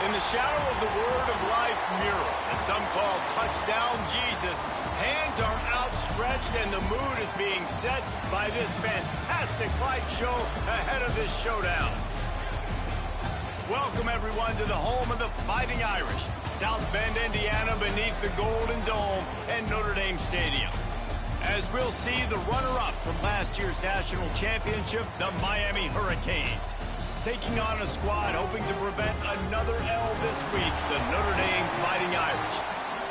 In the shadow of the Word of Life mural that some call Touchdown Jesus, hands are outstretched and the mood is being set by this fantastic light show ahead of this showdown. Welcome, everyone, to the home of the Fighting Irish, South Bend, Indiana, beneath the Golden Dome and Notre Dame Stadium. As we'll see the runner-up from last year's national championship, the Miami Hurricanes, taking on a squad hoping to prevent another L this week, the Notre Dame Fighting Irish.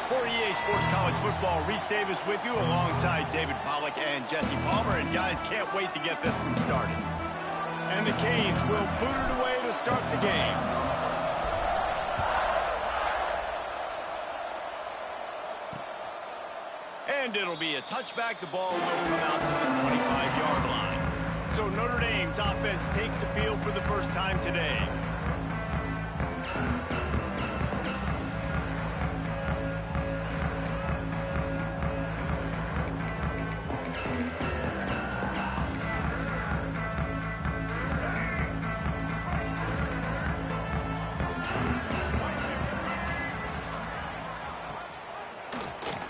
For EA Sports College Football, Reese Davis with you alongside David Pollack and Jesse Palmer. And guys, can't wait to get this one started. And the Canes will boot it away to start the game. And it'll be a touchback. The ball will come out to the 25-yard line. So Notre Dame's offense takes the field for the first time today.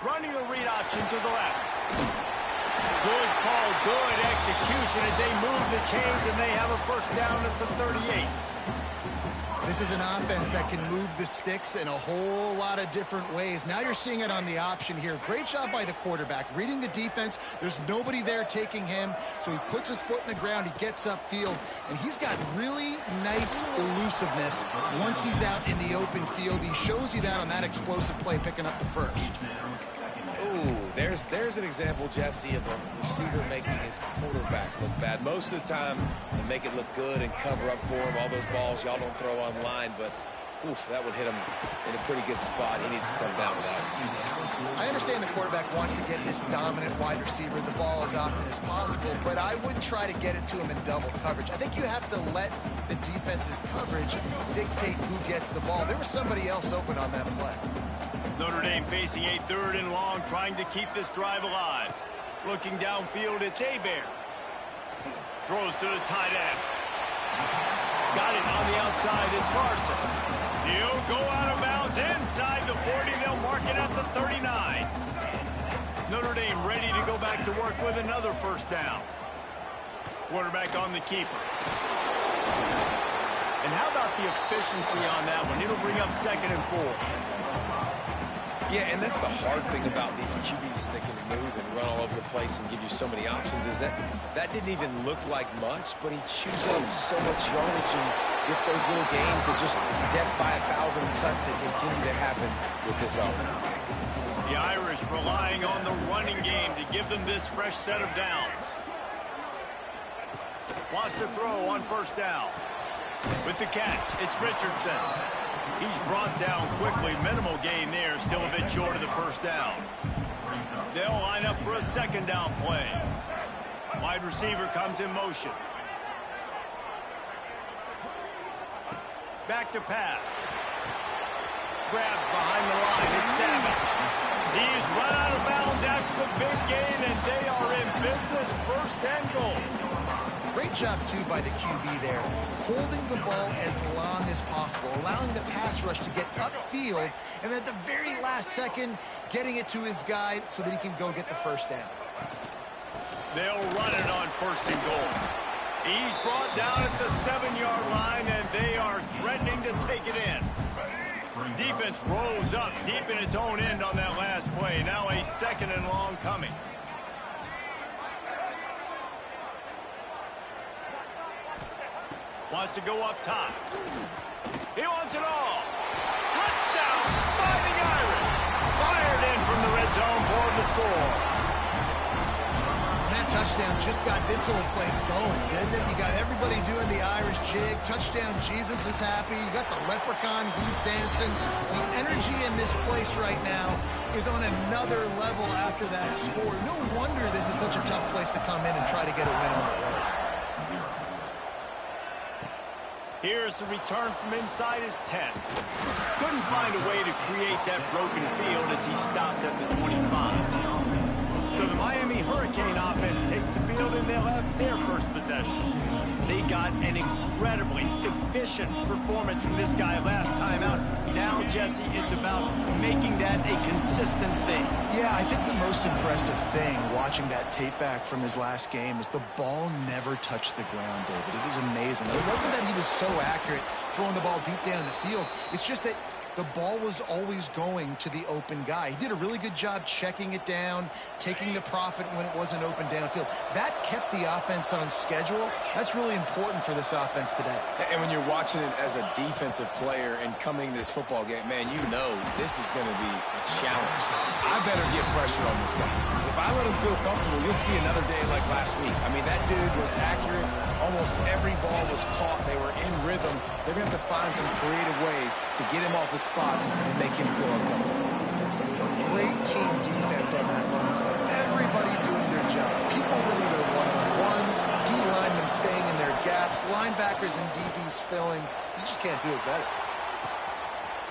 Running the read option to the left. Good call, good execution as they move the chains, and they have a first down at the 38. This is an offense that can move the sticks in a whole lot of different ways. Now you're seeing it on the option here. Great job by the quarterback. Reading the defense, there's nobody there taking him, so he puts his foot in the ground, he gets upfield, and he's got really nice elusiveness once he's out in the open field. He shows you that on that explosive play, picking up the first. Ooh, there's an example, Jesse, of a receiver making his quarterback look bad. Most of the time, they make it look good and cover up for him. All those balls y'all don't throw online, but oof, that would hit him in a pretty good spot. He needs to come down with that. I understand the quarterback wants to get this dominant wide receiver the ball as often as possible, but I wouldn't try to get it to him in double coverage. I think you have to let the defense's coverage dictate who gets the ball. There was somebody else open on that play. Notre Dame facing a 3rd and long, trying to keep this drive alive. Looking downfield, it's Hebert. Throws to the tight end. Got it on the outside, it's Larson. He'll go out of bounds inside the 40. They'll mark it at the 39. Notre Dame ready to go back to work with another first down. Quarterback on the keeper. And how about the efficiency on that one? It'll bring up 2nd and 4. Yeah, and that's the hard thing about these QBs that can move and run all over the place and give you so many options is that didn't even look like much, but he chews up so much yardage and gets those little gains that just death by 1,000 cuts that continue to happen with this offense. The Irish relying on the running game to give them this fresh set of downs. Wants to throw on first down. With the catch, it's Richardson. He's brought down quickly. Minimal gain there. Still a bit short of the first down. They'll line up for a 2nd down play. Wide receiver comes in motion. Back to pass. Grabs behind the line. It's Savage. He's run out of bounds after the big gain, and they are in business. 1st and goal. Great job, too, by the QB there, holding the ball as long as possible, allowing the pass rush to get upfield, and at the very last second, getting it to his guy so that he can go get the first down. They'll run it on 1st and goal. He's brought down at the 7-yard line, and they are threatening to take it in. Defense rose up deep in its own end on that last play. Now a 2nd and long coming. Wants to go up top. He wants it all. Touchdown, Fighting Irish. Fired in from the red zone for the score. And that touchdown just got this whole place going, didn't it? You got everybody doing the Irish jig. Touchdown, Jesus is happy. You got the leprechaun, he's dancing. The energy in this place right now is on another level after that score. No wonder this is such a tough place to come in and try to get a win on the road. Here's the return from inside his 10. Couldn't find a way to create that broken field as he stopped at the 25. So the Miami Hurricane offense takes the field and they'll have their first possession. They got an incredibly efficient performance from this guy last time out. Now, Jesse, it's about making that a consistent thing. Yeah, I think the most impressive thing watching that tape back from his last game is the ball never touched the ground, David. It was amazing. It wasn't that he was so accurate throwing the ball deep down the field. It's just that the ball was always going to the open guy. He did a really good job checking it down, taking the profit when it wasn't open downfield. That kept the offense on schedule. That's really important for this offense today. And when you're watching it as a defensive player and coming to this football game, man, you know this is going to be a challenge. I better get pressure on this guy. If I let him feel comfortable, you'll see another day like last week. I mean, that dude was accurate. Almost every ball was caught. They were in rhythm. They're going to have to find some creative ways to get him off his spots and make him feel uncomfortable. Great team defense on that run play. Everybody doing their job. People winning their one-on-ones, D linemen staying in their gaps, linebackers and DBs filling. You just can't do it better.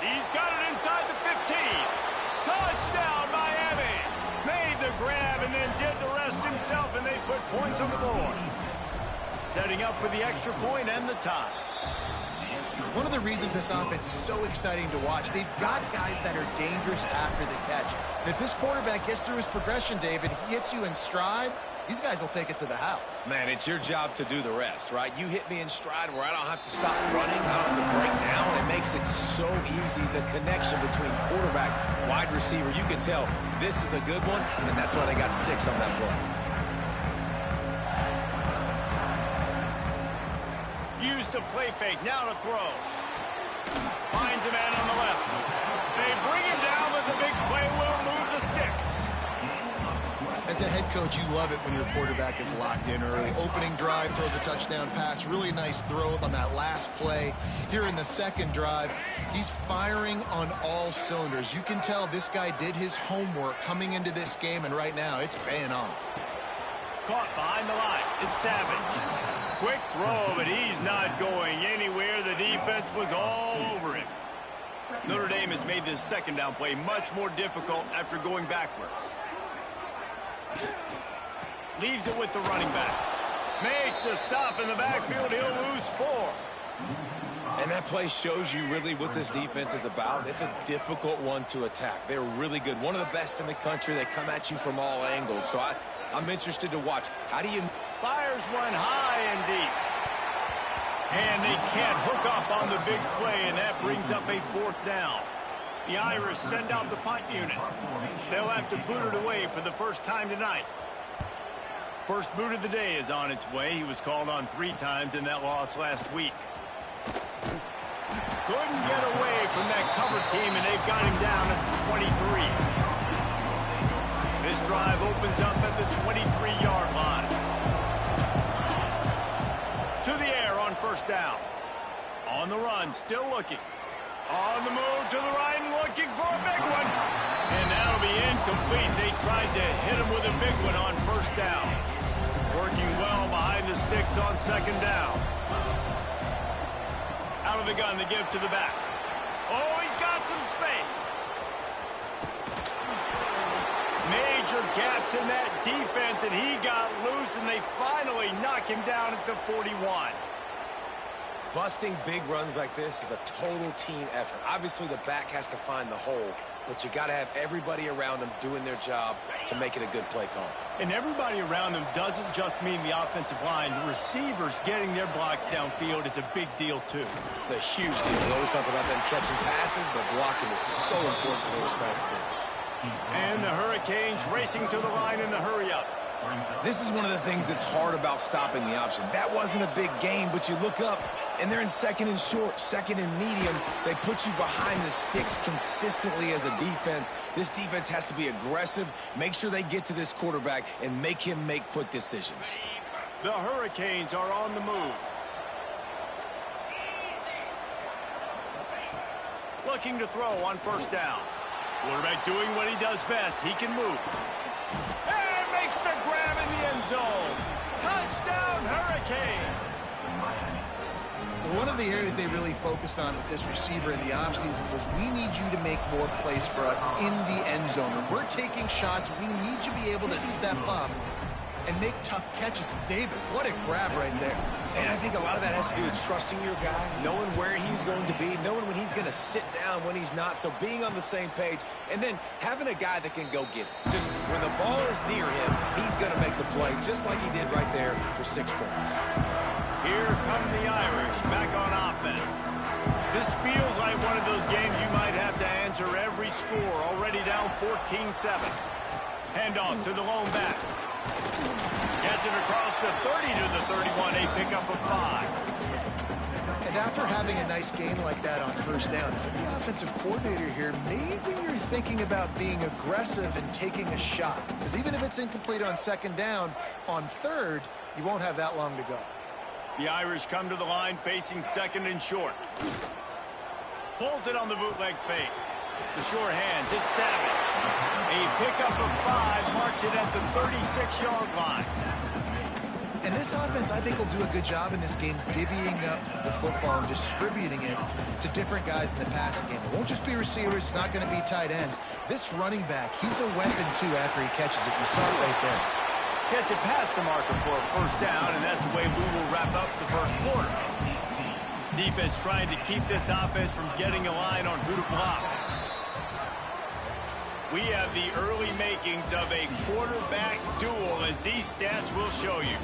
He's got it inside the 15. Touchdown, Miami. Made the grab and then did the rest himself, and they put points on the board. Setting up for the extra point and the tie. One of the reasons this offense is so exciting to watch, they've got guys that are dangerous after the catch. And if this quarterback gets through his progression, David, he hits you in stride, these guys will take it to the house. Man, it's your job to do the rest, right? You hit me in stride where I don't have to stop running, I don't have to break down. It makes it so easy, the connection between quarterback, wide receiver. You can tell this is a good one, and that's why they got 6 on that play. Use the play fake, now to throw. Finds a man on the left. They bring him down, but the big play will move the sticks. As a head coach, you love it when your quarterback is locked in early. Opening drive, throws a touchdown pass. Really nice throw on that last play. Here in the second drive, he's firing on all cylinders. You can tell this guy did his homework coming into this game, and right now it's paying off. Caught behind the line. It's Savage. Quick throw, but he's not going anywhere. The defense was all over him. Notre Dame has made this second down play much more difficult after going backwards. Leaves it with the running back. Makes a stop in the backfield. He'll lose 4. And that play shows you really what this defense is about. It's a difficult one to attack. They're really good. One of the best in the country. They come at you from all angles. So I'm interested to watch. How do you... Fires one high and deep. And they can't hook up on the big play, and that brings up a 4th down. The Irish send out the punt unit. They'll have to boot it away for the first time tonight. First boot of the day is on its way. He was called on 3 times in that loss last week. Couldn't get away from that cover team, and they've got him down at the 23. This drive opens up at the 23-yard line. To the air on first down. On the run, still looking. On the move to the right and looking for a big one. And that'll be incomplete. They tried to hit him with a big one on first down. Working well behind the sticks on second down. Out of the gun to give to the back. Oh, he's got some space. Major gaps in that defense, and he got loose, and they finally knock him down at the 41. Busting big runs like this is a total team effort. Obviously, the back has to find the hole, but you got to have everybody around them doing their job to make it a good play call. And everybody around them doesn't just mean the offensive line. The receivers getting their blocks downfield is a big deal, too. It's a huge deal. We always talk about them catching passes, but blocking is so important for their responsibilities. And the Hurricanes racing to the line in the hurry-up. This is one of the things that's hard about stopping the option. That wasn't a big gain, but you look up, and they're in second and short, second and medium. They put you behind the sticks consistently as a defense. This defense has to be aggressive, make sure they get to this quarterback, and make him make quick decisions. The Hurricanes are on the move. Looking to throw on first down. Quarterback doing what he does best. He can move. And makes the grab in the end zone. Touchdown, Hurricanes. One of the areas they really focused on with this receiver in the offseason was we need you to make more plays for us in the end zone. When we're taking shots, we need you to be able to step up and make tough catches. And David, what a grab right there. And I think a lot of that has to do with trusting your guy, knowing where he's going to be, knowing when he's going to sit down, when he's not. So being on the same page, and then having a guy that can go get it. Just when the ball is near him, he's going to make the play, just like he did right there for 6 points. Here come the Irish back on offense. This feels like one of those games you might have to answer every score. Already down 14-7. Handoff to the lone back. Gets it across the 30 to the 31, a pickup of 5. And after having a nice game like that on first down, if you're the offensive coordinator here, maybe you're thinking about being aggressive and taking a shot. Because even if it's incomplete on second down, on third, you won't have that long to go. The Irish come to the line facing second and short. Pulls it on the bootleg fake. The short hands, it's Savage. A pickup of 5, marks it at the 36-yard line. And this offense, I think, will do a good job in this game divvying up the football and distributing it to different guys in the passing game. It won't just be receivers. It's not going to be tight ends. This running back, he's a weapon, too, after he catches it. You saw it right there. Gets it past the marker for a first down, and that's the way we will wrap up the first quarter. Defense trying to keep this offense from getting a line on who to block. We have the early makings of a quarterback duel, as these stats will show you.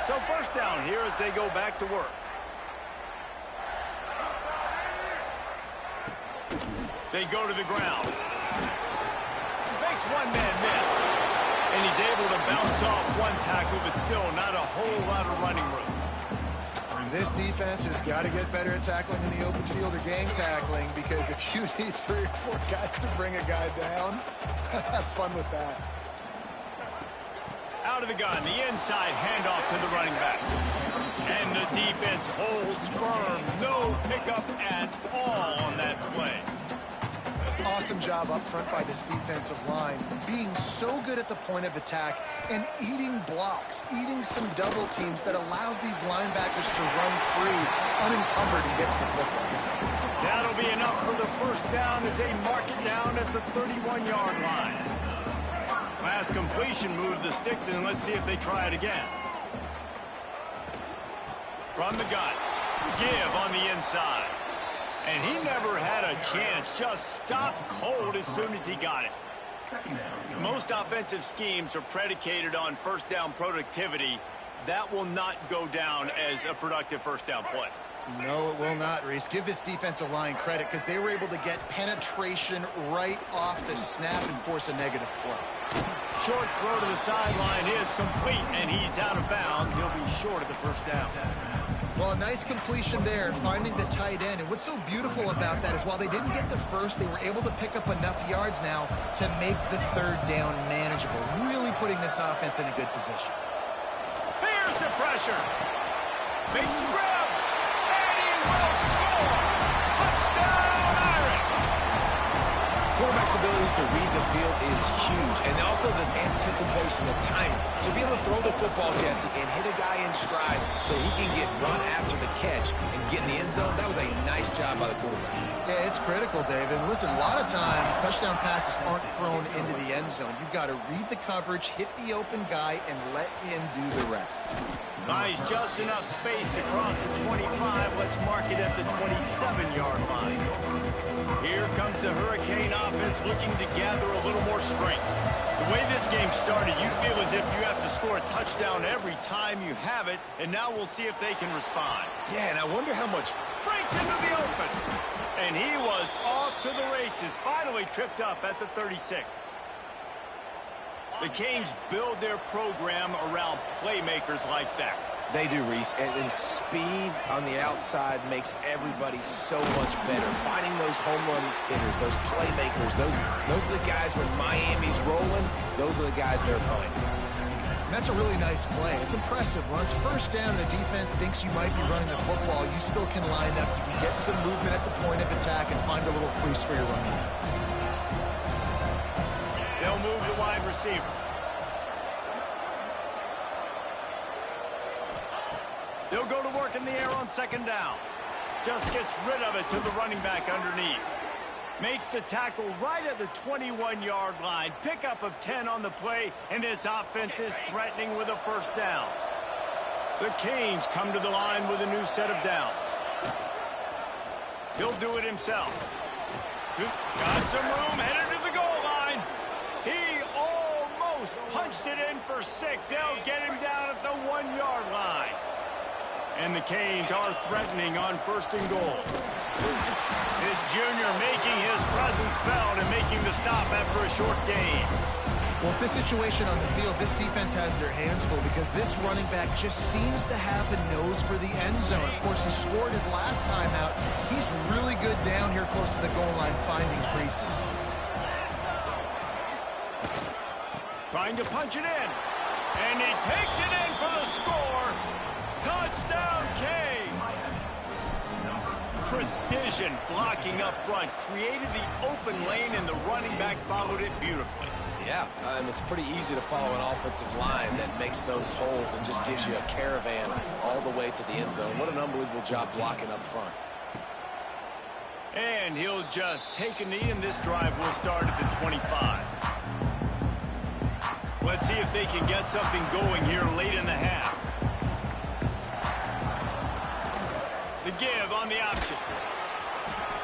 So first down here as they go back to work. They go to the ground. Makes one-man miss. And he's able to bounce off one tackle, but still not a whole lot of running room. This defense has got to get better at tackling in the open field or gang tackling, because if you need 3 or 4 guys to bring a guy down, have fun with that. Out of the gun, the inside handoff to the running back. And the defense holds firm. No pickup at all on that play. Awesome job up front by this defensive line, being so good at the point of attack and eating blocks, eating some double teams that allows these linebackers to run free, unencumbered, and get to the football. That'll be enough for the first down as they mark it down at the 31-yard line. Last completion moved the sticks, and let's see if they try it again. From the gun, give on the inside. And he never had a chance, just stopped cold as soon as he got it. Most offensive schemes are predicated on first down productivity. That will not go down as a productive first down play. No, it will not, Reese. Give this defensive line credit, because they were able to get penetration right off the snap and force a negative play. Short throw to the sideline is complete, and he's out of bounds. He'll be short of the first down. Well, a nice completion there, finding the tight end. And what's so beautiful about that is while they didn't get the first, they were able to pick up enough yards now to make the third down manageable, really putting this offense in a good position. Here's the pressure. Makes the grab, and he will score. Touchdown, Irish. Quarterback's abilities to read the field is huge, and also the anticipation, the timing. To be able to throw the football, Jesse, and hit a guy in stride so he can get run after the catch and get in the end zone, that was a nice job by the quarterback. Yeah, it's critical, David. Listen, a lot of times touchdown passes aren't thrown into the end zone. You've got to read the coverage, hit the open guy, and let him do the rest. Nice, just enough space across the 25. Let's mark it at the 27-yard line. Here comes the Hurricane offense looking to gather a little more strength. The way this game started, you feel as if you have to score a touchdown every time you have it, and now we'll see if they can respond. Yeah, and I wonder how much. Breaks into the open. And he was off to the races, finally tripped up at the 36. The Canes build their program around playmakers like that. They do, Reese, and speed on the outside makes everybody so much better. Finding those home run hitters, those playmakers, those are the guys when Miami's rolling, those are the guys they're finding. That's a really nice play. It's impressive. Once first down, the defense thinks you might be running the football. You still can line up. You can get some movement at the point of attack and find a little crease for your running back. They'll move the wide receiver. They'll go to work in the air on second down. Just gets rid of it to the running back underneath. Makes the tackle right at the 21-yard line. Pickup of 10 on the play, and this offense is threatening with a first down. The Canes come to the line with a new set of downs. He'll do it himself. Got some room, headed to the goal line. He almost punched it in for 6. They'll get him down at the 1-yard line. And the Canes are threatening on first and goal. This junior making his presence felt and making the stop after a short gain. Well, with this situation on the field, this defense has their hands full because this running back just seems to have the nose for the end zone. Of course, he scored his last time out. He's really good down here close to the goal line, finding creases. Trying to punch it in. And he takes it in for the score. Touchdown, Canes. Precision blocking up front created the open lane, and the running back followed it beautifully. Yeah, it's pretty easy to follow an offensive line that makes those holes and just gives you a caravan all the way to the end zone. What an unbelievable job blocking up front. And he'll just take a knee, and this drive will start at the 25. Let's see if they can get something going here late in the half. The give on the option.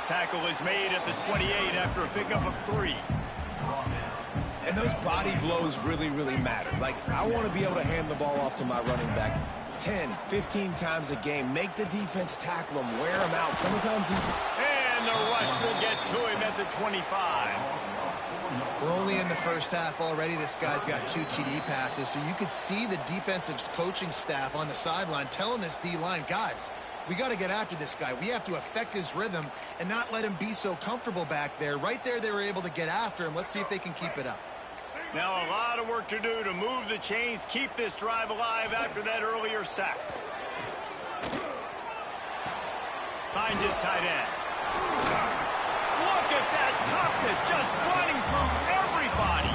Tackle is made at the 28 after a pickup of 3. And those body blows really, really matter. Like, I want to be able to hand the ball off to my running back 10, 15 times a game. Make the defense tackle him, wear him out. Sometimes he's... And the rush will get to him at the 25. We're only in the first half already. This guy's got 2 TD passes, so you could see the defensive coaching staff on the sideline telling this D-line, guys, we got to get after this guy. We have to affect his rhythm and not let him be so comfortable back there. Right there, they were able to get after him. Let's see if they can keep it up. Now a lot of work to do to move the chains, keep this drive alive after that earlier sack. Finds his tight end. Look at that toughness, just running through everybody.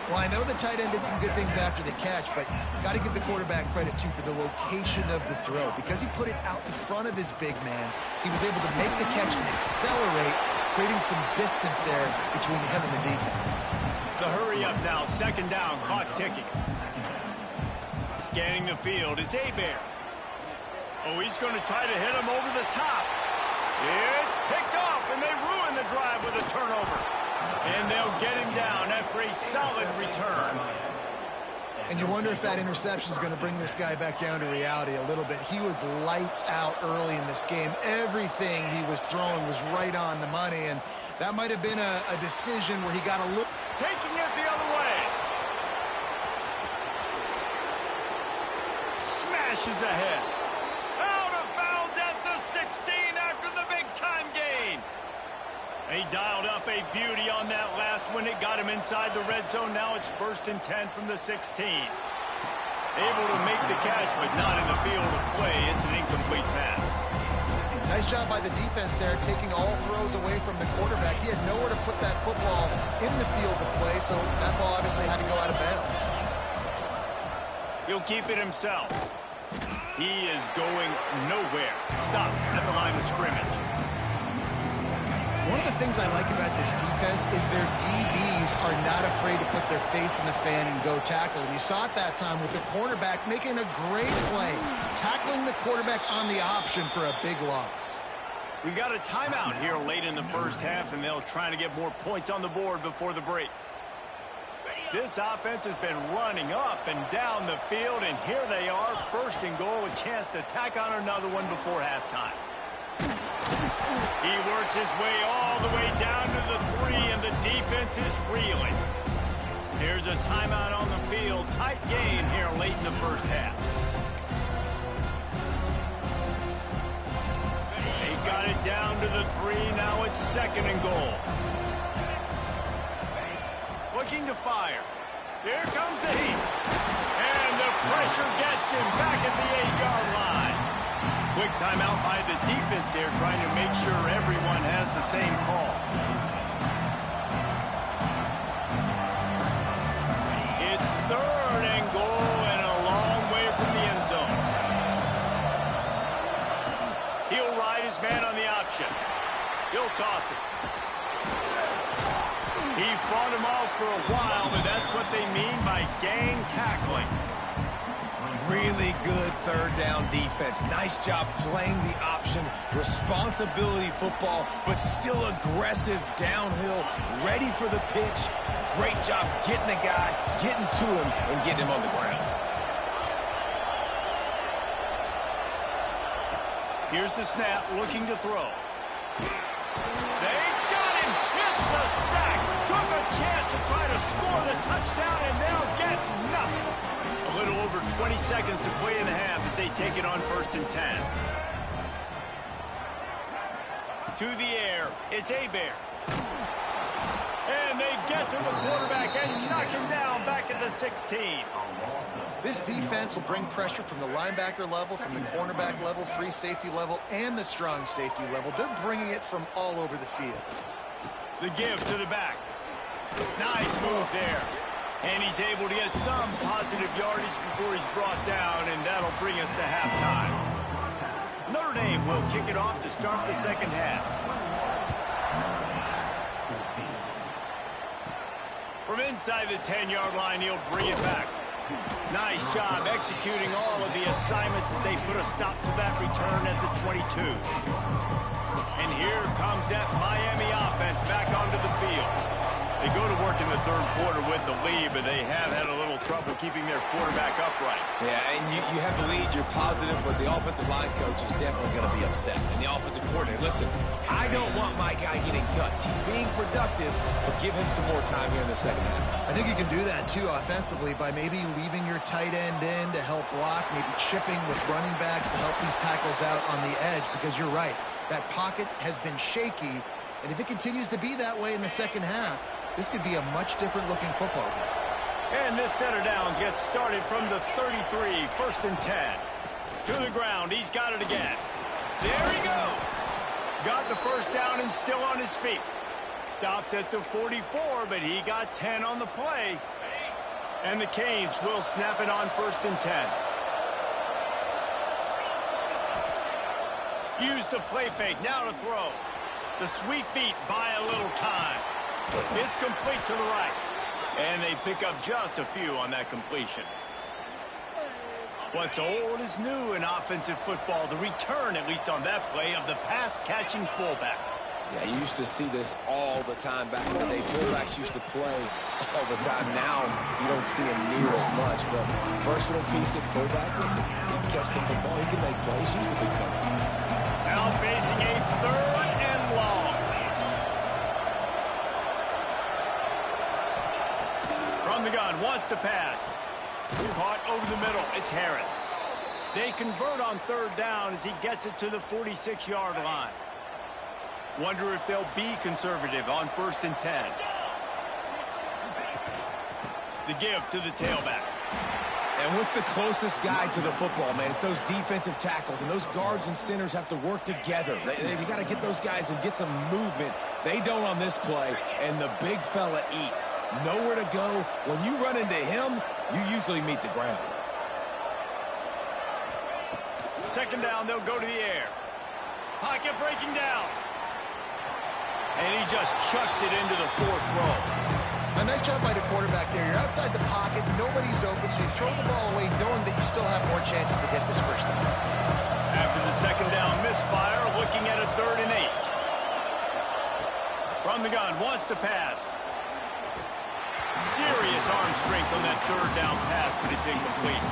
Well, I know the tight end did some good things after the catch, but got to give the quarterback credit, too, for the location of the throw. Because he put it out in front of his big man, he was able to make the catch and accelerate, creating some distance there between him and the defense. The hurry up now, second down, clock ticking. Scanning the field, it's Hebert. Oh, he's going to try to hit him over the top. It's picked off, and they ruin the drive with a turnover. And they'll get him down after a solid return. And you wonder if that interception is going to bring this guy back down to reality a little bit. He was lights out early in this game. Everything he was throwing was right on the money, and that might have been a decision where he got a look. Taking it the other way. Smashes ahead. Out of bounds at the 16 after the big-time gain. He dialed up a beauty on that last one. It got him inside the red zone. Now it's 1st and 10 from the 16. Able to make the catch, but not in the field of play. It's an incomplete pass. Nice job by the defense there, taking all throws away from the quarterback. He had nowhere to put that football in the field to play, so that ball obviously had to go out of bounds. He'll keep it himself. He is going nowhere. Stop at the line of scrimmage. One of the things I like about this defense is their DBs are not afraid to put their face in the fan and go tackle. And you saw it that time with the cornerback making a great play, tackling the quarterback on the option for a big loss. We got a timeout here late in the first half, and they'll try to get more points on the board before the break. This offense has been running up and down the field, and here they are, 1st and goal, a chance to tack on another one before halftime. He works his way all the way down to the 3, and the defense is reeling. Here's a timeout on the field. Tight game here late in the first half. They got it down to the 3. Now it's 2nd and goal. Looking to fire. Here comes the heat. And the pressure gets him back at the 8-yard line. Quick timeout by the defense there, trying to make sure everyone has the same call. It's 3rd and goal and a long way from the end zone. He'll toss it. He fought him off for a while, but that's what they mean by gang tackling. Really good third down defense. Nice job playing the option. Responsibility football, but still aggressive downhill, ready for the pitch. Great job getting the guy, getting to him, and getting him on the ground. Here's the snap, looking to throw. They got him! It's a sack! Took a chance to try to score the touchdown, and they'll get nothing. A little over 20 seconds to play in the half as they take it on 1st and 10. To the air, it's Hebert. And they get to the quarterback and knock him down back at the 16. This defense will bring pressure from the linebacker level, from the cornerback level, free safety level, and the strong safety level. They're bringing it from all over the field. The give to the back. Nice move there. And he's able to get some positive yardage before he's brought down, and that'll bring us to halftime. Notre Dame will kick it off to start the second half. From inside the 10-yard line, he'll bring it back. Nice job executing all of the assignments as they put a stop to that return at the 22. And here comes that Miami offense back onto the field. They go to work in the third quarter with the lead, but they have had a little trouble keeping their quarterback upright. Yeah, and you have the lead, you're positive, but the offensive line coach is definitely going to be upset. And the offensive coordinator, listen, I don't want my guy getting touched. He's being productive, but give him some more time here in the second half. I think you can do that, too, offensively, by maybe leaving your tight end in to help block, maybe chipping with running backs to help these tackles out on the edge, because you're right. That pocket has been shaky, and if it continues to be that way in the second half, this could be a much different-looking football game. And this center downs gets started from the 33, 1st and 10. To the ground, he's got it again. There he goes. Got the first down and still on his feet. Stopped at the 44, but he got 10 on the play. And the Canes will snap it on 1st and 10. Use the play fake, now to throw. The sweet feet buy a little time. It's complete to the right. And they pick up just a few on that completion. What's old is new in offensive football. The return, at least on that play, of the pass-catching fullback. Yeah, you used to see this all the time back in the day. Fullbacks used to play all the time. Now, you don't see him near as much. But versatile piece at fullback, listen, he can catch the football. He can make plays. He's the big fella. Now facing a 3rd and long. From the gun, wants to pass. Caught over the middle. It's Harris. They convert on 3rd down as he gets it to the 46-yard line. Wonder if they'll be conservative on 1st and 10. The give to the tailback. And what's the closest guy to the football, man? It's those defensive tackles, and those guards and centers have to work together. They got to get those guys and get some movement. They don't on this play, and the big fella eats. Nowhere to go. When you run into him, you usually meet the ground. 2nd down, they'll go to the air. Pocket breaking down. And he just chucks it into the 4th row. A nice job by the quarterback there. You're outside the pocket, nobody's open, so you throw the ball away knowing that you still have more chances to get this first down. After the 2nd down misfire, looking at a 3rd and 8. From the gun, wants to pass. Serious arm strength on that 3rd down pass, but it's incomplete.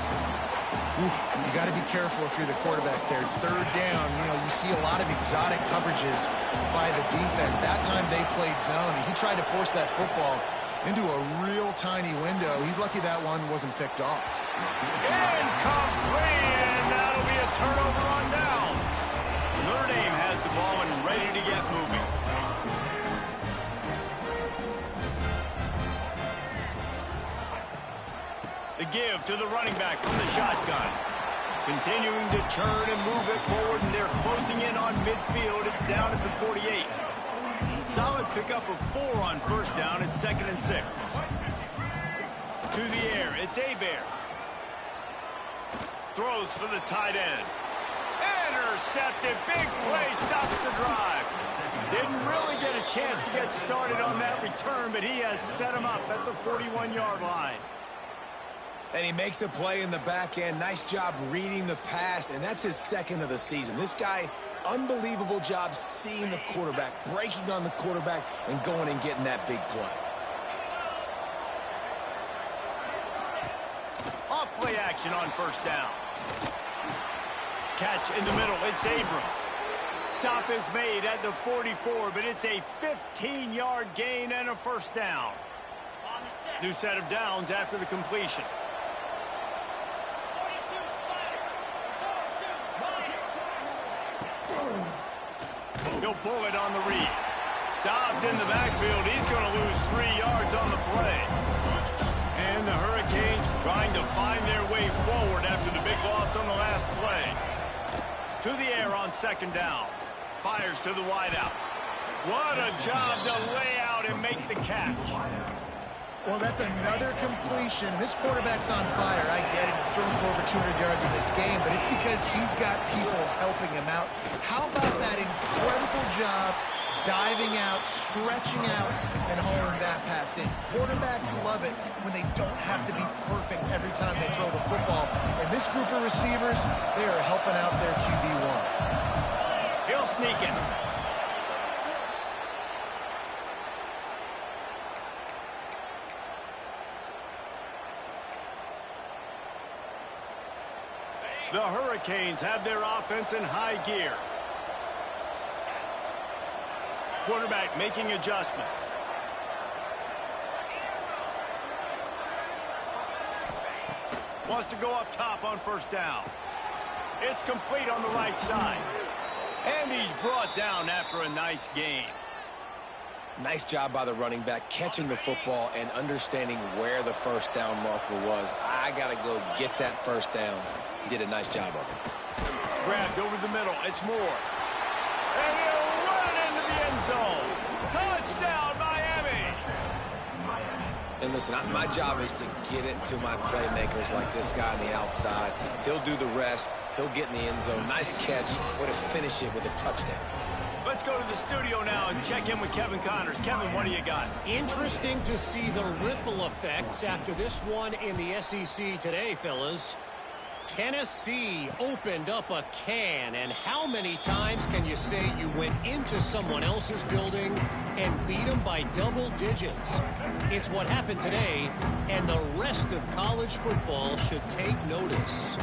You got to be careful if you're the quarterback there. 3rd down, you see a lot of exotic coverages by the defense. That time they played zone. He tried to force that football into a real tiny window. He's lucky that one wasn't picked off. Incomplete, and that'll be a turnover on downs. Notre Dame has the ball and ready to get moving. The give to the running back from the shotgun. Continuing to turn and move it forward, and they're closing in on midfield. It's down at the 48. Solid pickup of 4 on 1st down. It's 2nd and 6. To the air, it's Hebert. Throws for the tight end. Intercepted. Big play stops the drive. Didn't really get a chance to get started on that return, but he has set him up at the 41-yard line. And he makes a play in the back end. Nice job reading the pass, and that's his second of the season. This guy, unbelievable job seeing the quarterback, breaking on the quarterback, and going and getting that big play. Off play action on first down. Catch in the middle. It's Abrams. Stop is made at the 44, but it's a 15-yard gain and a first down. New set of downs after the completion. He'll pull it on the read. Stopped in the backfield. He's going to lose 3 yards on the play. And the Hurricanes trying to find their way forward after the big loss on the last play. To the air on second down. Fires to the wideout. What a job to lay out and make the catch. Well, that's another completion. This quarterback's on fire. I get it. He's thrown for over 200 yards in this game, but it's because he's got people helping him out. How about that incredible job diving out, stretching out, and hauling that pass in? Quarterbacks love it when they don't have to be perfect every time they throw the football. And this group of receivers, they are helping out their QB1. He'll sneak it. The Hurricanes have their offense in high gear. Quarterback making adjustments. Wants to go up top on first down. It's complete on the right side. And he's brought down after a nice gain. Nice job by the running back, catching the football and understanding where the first down marker was. I got to go get that first down. He did a nice job of it. Grabbed over the middle. It's Moore. And he'll run it into the end zone. Touchdown, Miami. And listen, my job is to get it to my playmakers like this guy on the outside. He'll do the rest. He'll get in the end zone. Nice catch. Way to finish it with a touchdown. Let's go to the studio now and check in with Kevin Connors. Kevin, what do you got? Interesting to see the ripple effects after this one in the SEC today, fellas. Tennessee opened up a can, and how many times can you say you went into someone else's building and beat them by double digits? It's what happened today, and the rest of college football should take notice.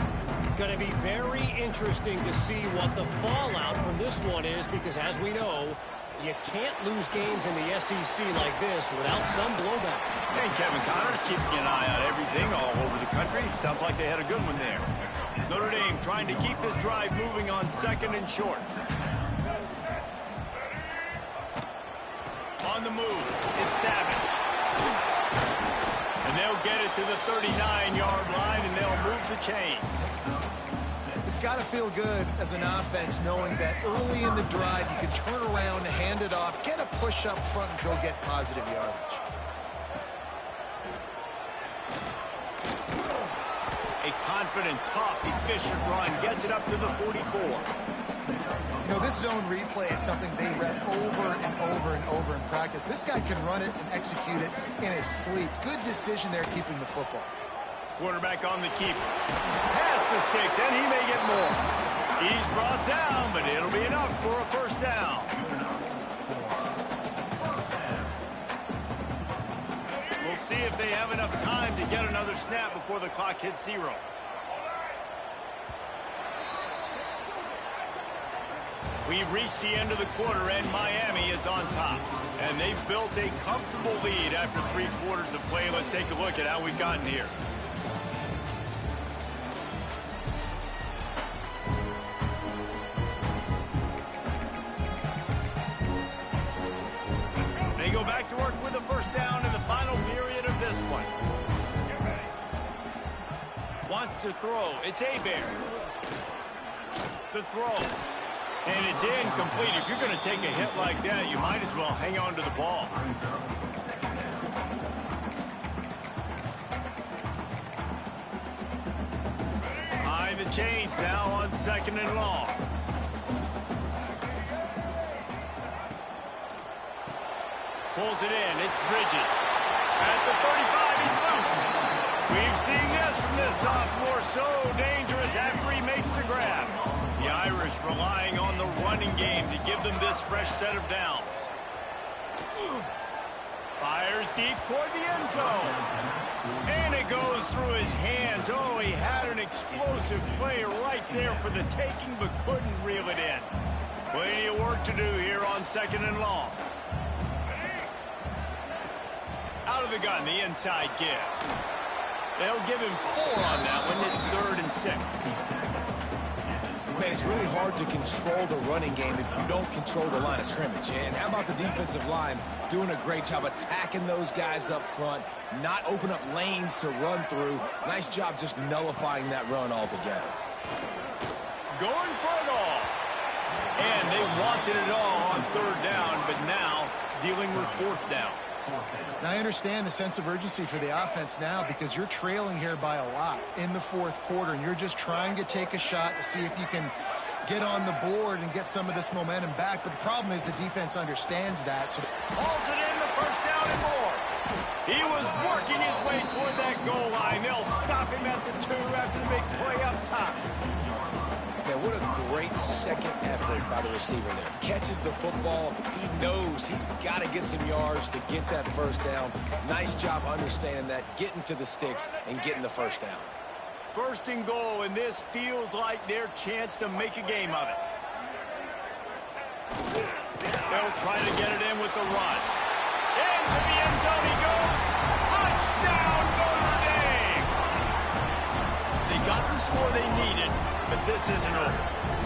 Going to be very interesting to see what the fallout from this one is, because as we know, you can't lose games in the SEC like this without some blowback. And Kevin Connors keeping an eye on everything all over the country. Sounds like they had a good one there. Notre Dame trying to keep this drive moving on second and short. On the move, it's Savage. And they'll get it to the 39-yard line, and they'll move the chains. It's got to feel good as an offense knowing that early in the drive you can turn around, hand it off, get a push up front, and go get positive yardage. A confident, tough, efficient run gets it up to the 44. You know, this zone replay is something they rep over and over and over in practice. This guy can run it and execute it in his sleep. Good decision there keeping the football. Quarterback on the keeper. Pass the sticks, and he may get more. He's brought down, but it'll be enough for a first down. We'll see if they have enough time to get another snap before the clock hits 0. We've reached the end of the quarter, and Miami is on top. And they've built a comfortable lead after 3 quarters of play. Let's take a look at how we've gotten here. They go back to work with a first down in the final period of this one. Wants to throw. It's Hebert. The throw. And it's incomplete. If you're going to take a hit like that, you might as well hang on to the ball. Behind the chains now on second and long. pulls it in. It's Bridges. At the 35, he's loose. We've seen this from this sophomore, so dangerous after he makes the grab. The Irish relying on the running game to give them this fresh set of downs. Fires deep toward the end zone. And it goes through his hands. Oh, he had an explosive play right there for the taking, but couldn't reel it in. Plenty of work to do here on 2nd and long. Out of the gun, the inside give. They'll give him 4 on that one. It's 3rd and 6. Man, it's really hard to control the running game if you don't control the line of scrimmage. And how about the defensive line doing a great job attacking those guys up front, not open up lanes to run through. Nice job just nullifying that run altogether. Going for it all. And they wanted it all on 3rd down, but now dealing with 4th down. Now, I understand the sense of urgency for the offense now because you're trailing here by a lot in the 4th quarter, and you're just trying to take a shot to see if you can get on the board and get some of this momentum back. But the problem is the defense understands that. So hauls it in, the 1st down and more. He was working his way toward that goal line. They'll stop him at the 2 after the big play up top. Man, what a great second effort by the receiver there. Catches the football. He knows he's got to get some yards to get that 1st down. Nice job understanding that, getting to the sticks and getting the 1st down. 1st and goal, and this feels like their chance to make a game of it. They'll try to get it in with the run. Into the end zone he goes. Touchdown, Notre Dame! They got the score they needed, but this isn't over.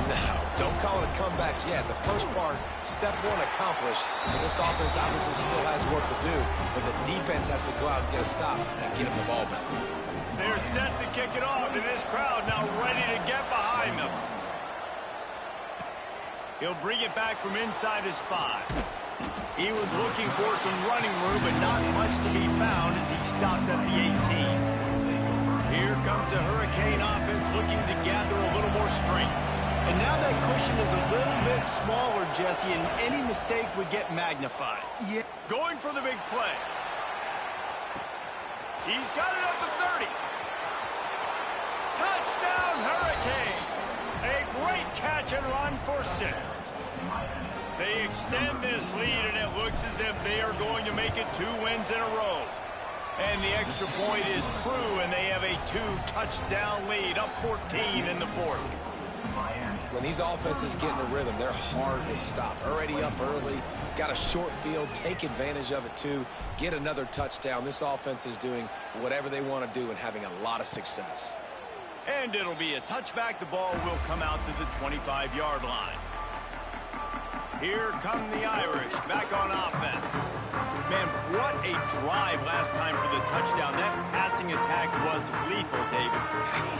No, don't call it a comeback yet. The first part, step 1 accomplished. And this offense obviously still has work to do, but the defense has to go out and get a stop and get him the ball back. They're set to kick it off, and this crowd now ready to get behind them. He'll bring it back from inside his 5. He was looking for some running room, but not much to be found as he stopped at the 18. Here comes the Hurricane offense looking to gather a little more strength. And now that cushion is a little bit smaller, Jesse, and any mistake would get magnified. yeah. Going for the big play. He's got it at the 30. Touchdown, Hurricane. A great catch and run for 6. They extend this lead, and it looks as if they are going to make it 2 wins in a row. And the extra point is true, and they have a 2-touchdown lead, up 14 in the 4th. When these offenses get in a rhythm, they're hard to stop. Already up early, got a short field, take advantage of it too, get another touchdown. This offense is doing whatever they want to do and having a lot of success. And it'll be a touchback. The ball will come out to the 25-yard line. Here come the Irish back on offense. Man, what a drive last time for the touchdown. That passing attack was lethal, David.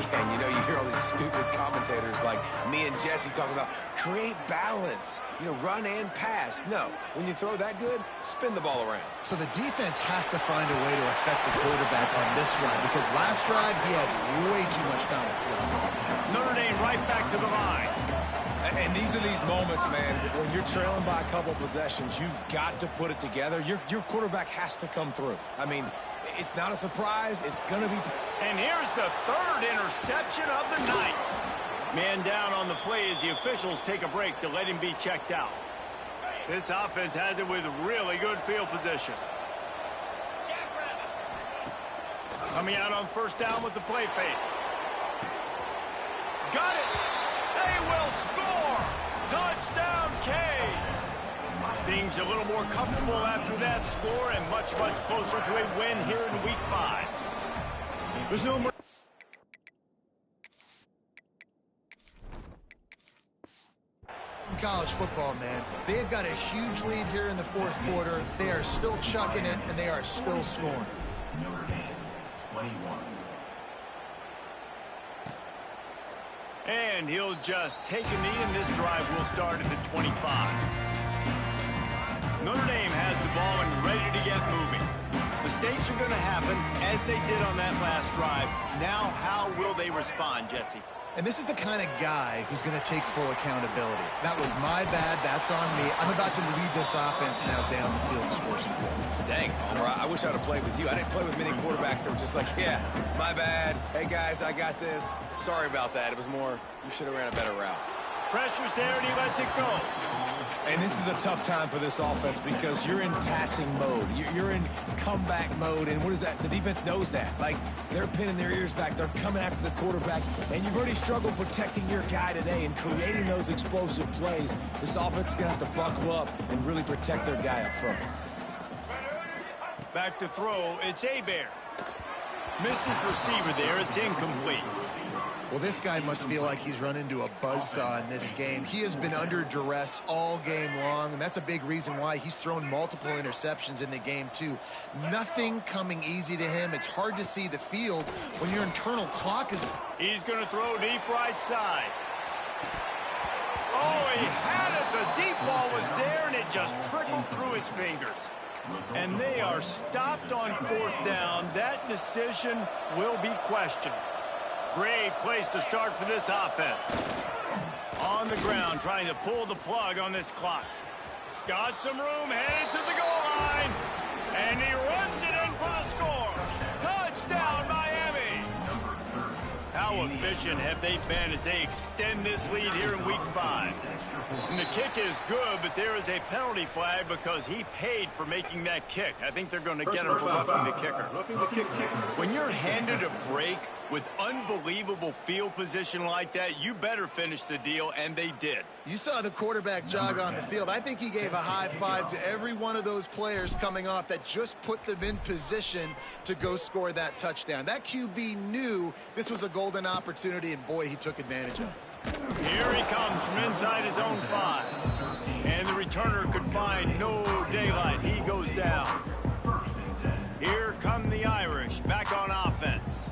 Yeah, and you know, you hear all these stupid commentators like me and Jesse talking about create balance, you know, run and pass. No, when you throw that good, spin the ball around. So the defense has to find a way to affect the quarterback on this drive because last drive he had way too much down the field. Notre Dame right back to the line. And these are these moments, man, when you're trailing by a couple of possessions, you've got to put it together. Your quarterback has to come through. I mean, it's not a surprise. It's going to be. And here's the 3rd interception of the night. Man down on the play as the officials take a break to let him be checked out. This offense has it with really good field position. Coming out on 1st down with the play fake. Got it. They will score! Touchdown, Canes! Things a little more comfortable after that score and much, much closer to a win here in Week 5. There's no more. College football, man. They've got a huge lead here in the 4th quarter. They are still chucking it, and they are still scoring. Notre Dame, 21. And he'll just take a knee, and this drive will start at the 25. Notre Dame has the ball and ready to get moving. Mistakes are going to happen, as they did on that last drive. Now, how will they respond, Jesse? And this is the kind of guy who's going to take full accountability. That was my bad. That's on me. I'm about to lead this offense now down the field and score some points. Dang, Palmer, I wish I'd have played with you. I didn't play with many quarterbacks that were just like, yeah, my bad. Hey, guys, I got this. Sorry about that. It was more, you should have ran a better route. Pressure's there, and he lets it go. And this is a tough time for this offense because you're in passing mode. You're in comeback mode, and what is that? The defense knows that. Like, they're pinning their ears back. They're coming after the quarterback, and you've already struggled protecting your guy today and creating those explosive plays. This offense is going to have to buckle up and really protect their guy up front. Back to throw, it's Hebert. Missed his receiver there, it's incomplete. Well, this guy must feel like he's run into a buzzsaw in this game. He has been under duress all game long, and that's a big reason why he's thrown multiple interceptions in the game, too. Nothing coming easy to him. It's hard to see the field when your internal clock is... He's going to throw deep right side. Oh, he had it. The deep ball was there, and it just trickled through his fingers. And they are stopped on 4th down. That decision will be questioned. Great place to start for this offense. On the ground, trying to pull the plug on this clock. Got some room, headed to the goal line. And he runs it in for the score. Touchdown, Miami. How efficient have they been as they extend this lead here in Week 5? And the kick is good, but there is a penalty flag because he paid for making that kick. I think they're going to get him for roughing the kicker. When you're handed a break with unbelievable field position like that, you better finish the deal, and they did. You saw the quarterback jog on the field. I think he gave a high five to every one of those players coming off that just put them in position to go score that touchdown. That QB knew this was a golden opportunity, and boy, he took advantage of it. Here he comes from inside his own 5. And the returner could find no daylight. He goes down. Here come the Irish back on offense.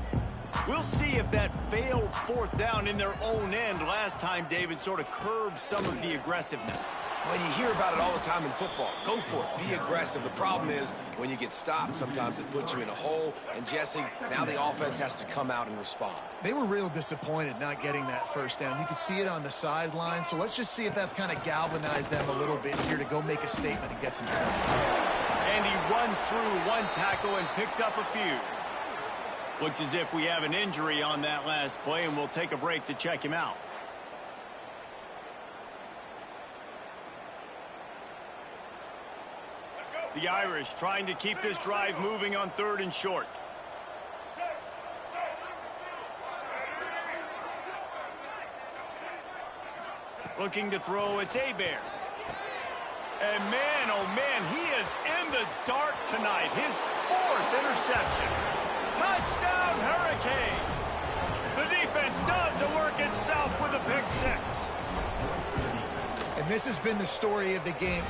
We'll see if that failed 4th down in their own end last time, David, sort of curbed some of the aggressiveness. Well, you hear about it all the time in football. Go for it. Be aggressive. The problem is when you get stopped, sometimes it puts you in a hole. And, Jesse, now the offense has to come out and respond. They were real disappointed not getting that 1st down. You could see it on the sideline. So let's just see if that's kind of galvanized them a little bit here to go make a statement and get some points. And he runs through one tackle and picks up a few. Looks as if we have an injury on that last play, and we'll take a break to check him out. The Irish trying to keep this drive moving on 3rd and short. Looking to throw, it's Hebert. And man, oh man, he is in the dark tonight. His 4th interception. Touchdown, Hurricanes. The defense does the work itself with a pick 6. And this has been the story of the game.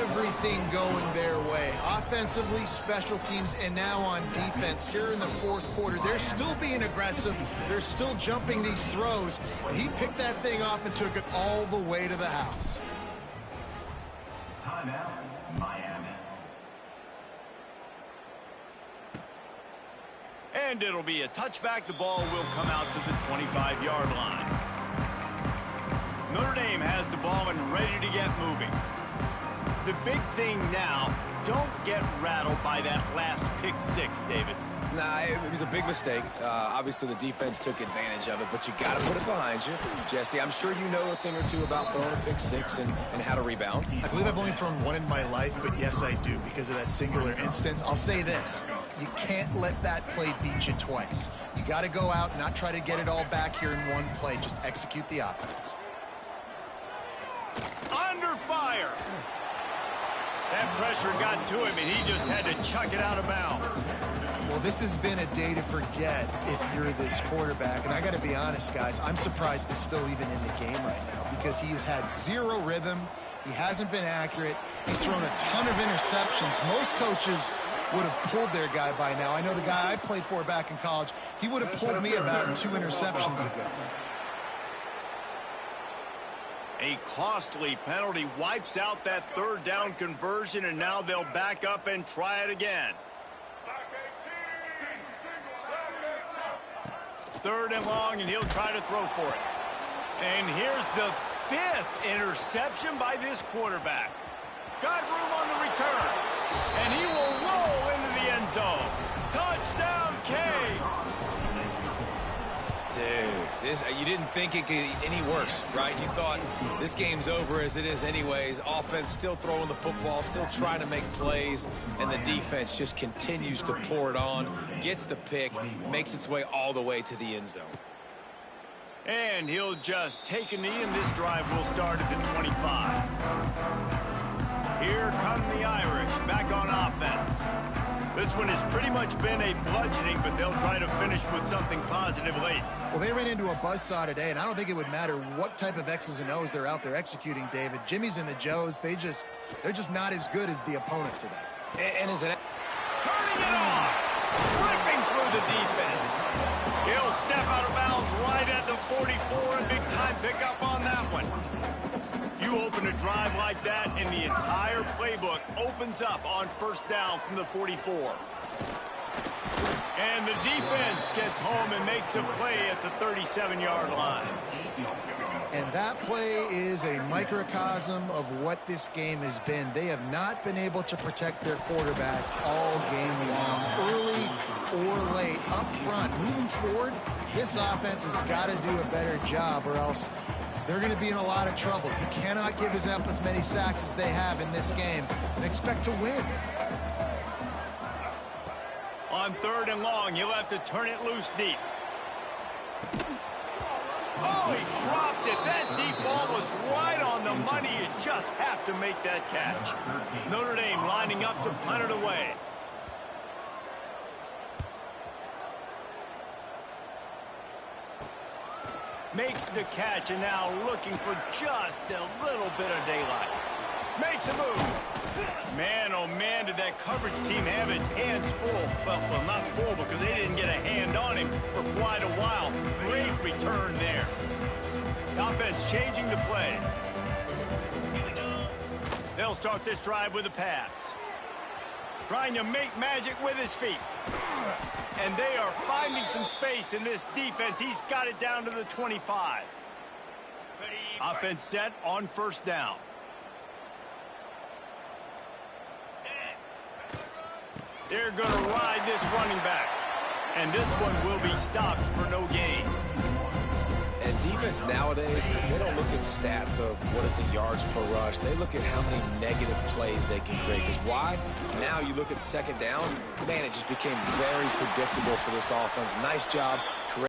Everything going their way. Offensively, special teams, and now on defense. Here in the 4th quarter, they're still being aggressive. They're still jumping these throws. And he picked that thing off and took it all the way to the house. Timeout, Miami. And it'll be a touchback. The ball will come out to the 25-yard line. Notre Dame has the ball and ready to get moving. The big thing now, don't get rattled by that last pick 6, David. Nah, it was a big mistake. Obviously, the defense took advantage of it, but you got to put it behind you. Jesse, I'm sure you know a thing or two about throwing a pick 6 and how to rebound. I believe I've only thrown one in my life, but yes, I do because of that singular instance. I'll say this. You can't let that play beat you twice. You got to go out and not try to get it all back here in one play. Just execute the offense. Under fire. That pressure got to him, and he just had to chuck it out of bounds. Well, this has been a day to forget if you're this quarterback. And I got to be honest, guys, I'm surprised he's still even in the game right now because he's had 0 rhythm. He hasn't been accurate. He's thrown a ton of interceptions. Most coaches would have pulled their guy by now. I know the guy I played for back in college, he would have pulled me about 2 interceptions ago. A costly penalty wipes out that 3rd down conversion, and now they'll back up and try it again. 3rd and long, and he'll try to throw for it. And here's the 5th interception by this quarterback. Got room on the return. And he will roll into the end zone. Touchdown, Canes. Dude, you didn't think it could get any worse, right? You thought this game's over as it is anyways. Offense still throwing the football, still trying to make plays, and the defense just continues to pour it on, gets the pick, makes its way all the way to the end zone. And he'll just take a knee, and this drive will start at the 25. Here come the Irish back on offense. This one has pretty much been a bludgeoning, but they'll try to finish with something positive late. Well, they ran into a buzzsaw today, and I don't think it would matter what type of X's and O's they're out there executing, David. Jimmy's and the Joes, they're just not as good as the opponent today. And is it turning it on, ripping through the defense. He'll step out of bounds right at the 44, and big time pickup on that one. You open a drive like that, and the entire playbook opens up on 1st down from the 44. And the defense gets home and makes a play at the 37-yard line. And that play is a microcosm of what this game has been. They have not been able to protect their quarterback all game long, early or late. Up front, moving forward, this offense has got to do a better job, or else they're going to be in a lot of trouble. You cannot give up as many sacks as they have in this game and expect to win. On 3rd and long, you'll have to turn it loose deep. Oh, he dropped it. That deep ball was right on the money. You just have to make that catch. Notre Dame lining up to punt it away. Makes the catch, and now looking for just a little bit of daylight. Makes a move. Man, oh man, did that coverage team have its hands full. Well, not full because they didn't get a hand on him for quite a while. Great return there. Offense changing the play. They'll start this drive with a pass. Trying to make magic with his feet. And they are finding some space in this defense. He's got it down to the 25. Offense set on 1st down. They're going to ride this running back. And this one will be stopped for no gain. And defense nowadays, they don't look at stats of what is the yards per rush. They look at how many negative plays they can create. Because why? Now you look at 2nd down, man, it just became very predictable for this offense. Nice job